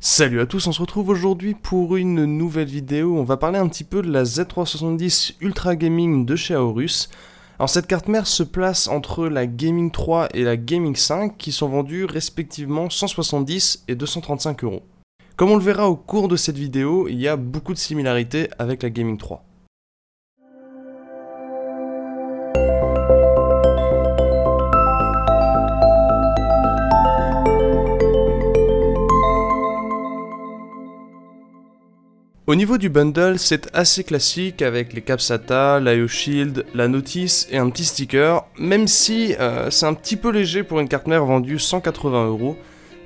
Salut à tous, on se retrouve aujourd'hui pour une nouvelle vidéo. On va parler un petit peu de la Z370 Ultra Gaming de chez Aorus. Alors cette carte mère se place entre la Gaming 3 et la Gaming 5 qui sont vendues respectivement 170 et 235 €. Comme on le verra au cours de cette vidéo, il y a beaucoup de similarités avec la Gaming 3. Au niveau du bundle, c'est assez classique avec les caps SATA, l'IO Shield, la notice et un petit sticker, même si c'est un petit peu léger pour une carte mère vendue 180 €.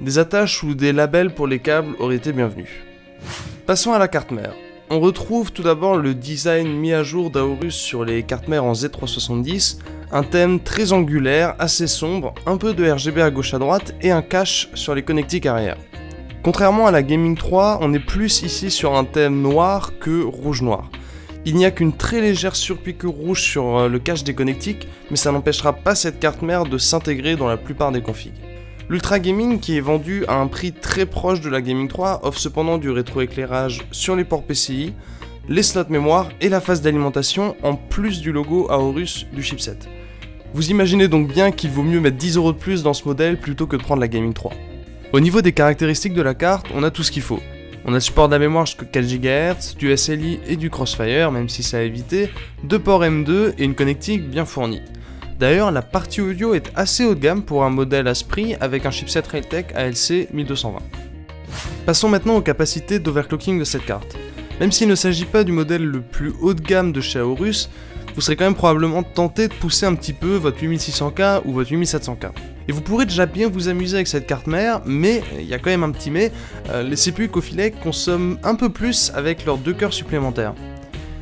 Des attaches ou des labels pour les câbles auraient été bienvenus. Passons à la carte mère. On retrouve tout d'abord le design mis à jour d'Aorus sur les cartes mères en Z370, un thème très angulaire, assez sombre, un peu de RGB à gauche à droite et un cache sur les connectiques arrière. Contrairement à la Gaming 3, on est plus ici sur un thème noir que rouge-noir. Il n'y a qu'une très légère surpiqûre rouge sur le cache des connectiques, mais ça n'empêchera pas cette carte mère de s'intégrer dans la plupart des configs. L'Ultra Gaming, qui est vendu à un prix très proche de la Gaming 3, offre cependant du rétroéclairage sur les ports PCI, les slots mémoire et la phase d'alimentation, en plus du logo Aorus du chipset. Vous imaginez donc bien qu'il vaut mieux mettre 10 € de plus dans ce modèle plutôt que de prendre la Gaming 3. Au niveau des caractéristiques de la carte, on a tout ce qu'il faut. On a le support de la mémoire jusqu'à 4 GHz, du SLI et du Crossfire, même si ça a évité, 2 ports M2 et une connectique bien fournie. D'ailleurs, la partie audio est assez haut de gamme pour un modèle à ce prix avec un chipset Realtek ALC 1220. Passons maintenant aux capacités d'overclocking de cette carte. Même s'il ne s'agit pas du modèle le plus haut de gamme de chez Aorus, vous serez quand même probablement tenté de pousser un petit peu votre 8600K ou votre 8700K. Et vous pourrez déjà bien vous amuser avec cette carte mère, mais il y a quand même un petit mais, les CPU Cofilec consomment un peu plus avec leurs 2 cœurs supplémentaires.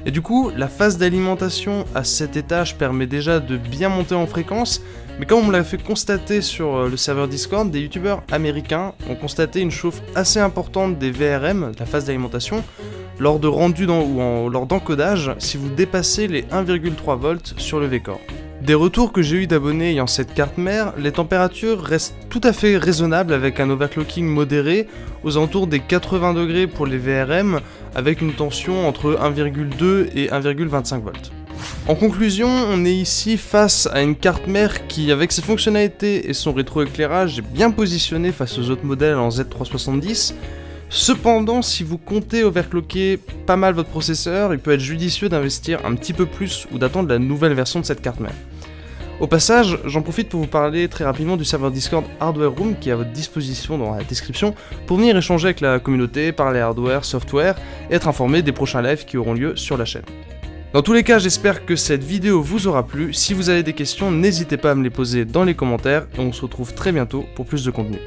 Et du coup, la phase d'alimentation à cet étage permet déjà de bien monter en fréquence, mais comme on me l'a fait constater sur le serveur Discord, des youtubeurs américains ont constaté une chauffe assez importante des VRM, la phase d'alimentation, lors de rendu ou lors d'encodage si vous dépassez les 1,3 volts sur le V-Core. Des retours que j'ai eu d'abonnés ayant cette carte mère, les températures restent tout à fait raisonnables avec un overclocking modéré aux alentours des 80 degrés pour les VRM avec une tension entre 1,2 et 1,25 volts. En conclusion, on est ici face à une carte mère qui, avec ses fonctionnalités et son rétroéclairage, est bien positionnée face aux autres modèles en Z370. Cependant, si vous comptez overclocker pas mal votre processeur, il peut être judicieux d'investir un petit peu plus ou d'attendre la nouvelle version de cette carte mère. Au passage, j'en profite pour vous parler très rapidement du serveur Discord Hardware Room qui est à votre disposition dans la description pour venir échanger avec la communauté, parler hardware, software et être informé des prochains lives qui auront lieu sur la chaîne. Dans tous les cas, j'espère que cette vidéo vous aura plu. Si vous avez des questions, n'hésitez pas à me les poser dans les commentaires et on se retrouve très bientôt pour plus de contenu.